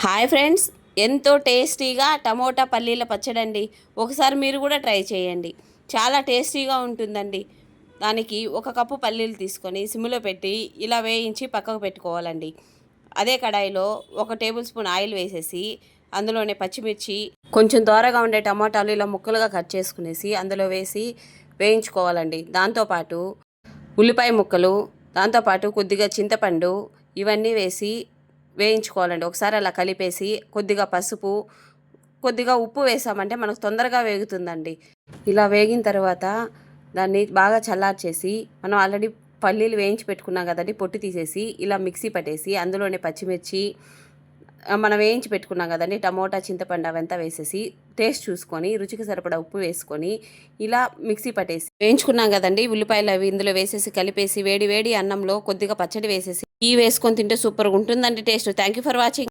Hi friends, ఎంతో టేస్టీగా tomato పల్లీల పచ్చడి అండి. ఒకసారి మీరు కూడా ట్రై చేయండి. చాలా టేస్టీగా ఉంటుందండి. దానికి 1 కప్పు పల్లీలు తీసుకొని సిమ్లో పెట్టి ఇలా వేయించి పక్కకు పెట్టుకోవాలండి. అదే కడాయిలో 1 టేబుల్ స్పూన్ ఆయిల్ వేసేసి అందులోనే పచ్చిమిర్చి, కొంచెం దోరగా ఉండే టమాటాలు ఇలా ముక్కలుగా కట్ చేసుకునేసి అందులో వేసి వేయించుకోవాలండి. దాంతోపాటు ఉల్లిపాయ ముక్కలు, దాంతోపాటు కొద్దిగా చింతపండు ఇవన్నీ వేసి వేయించుకోవాలండి. ఒకసారి అలా కలిపేసి కొద్దిగా పసుపు, కొద్దిగా ఉప్పు వేసామంటే మనకు తొందరగా వేగుతుందండి. ఇలా వేగిన తర్వాత దాన్ని బాగా చల్లార్చేసి మనం ఆల్రెడీ పల్లీలు వేయించి పెట్టుకున్నాం కదండి, పొట్టు తీసేసి ఇలా మిక్సీ పట్టేసి అందులోనే పచ్చిమిర్చి, మనం వేయించి పెట్టుకున్నాం కదండి టమోటా, చింతపండు అవంతా వేసేసి టేస్ట్ చూసుకొని రుచికి సరిపడా ఉప్పు వేసుకొని ఇలా మిక్సీ పట్టేసి వేయించుకున్నాం కదండి ఉల్లిపాయలు అవి ఇందులో వేసేసి కలిపేసి వేడి వేడి అన్నంలో కొద్దిగా పచ్చడి వేసేసి వేసుకొని తింటే సూపర్గా ఉంటుందండి taste. Thank you for watching.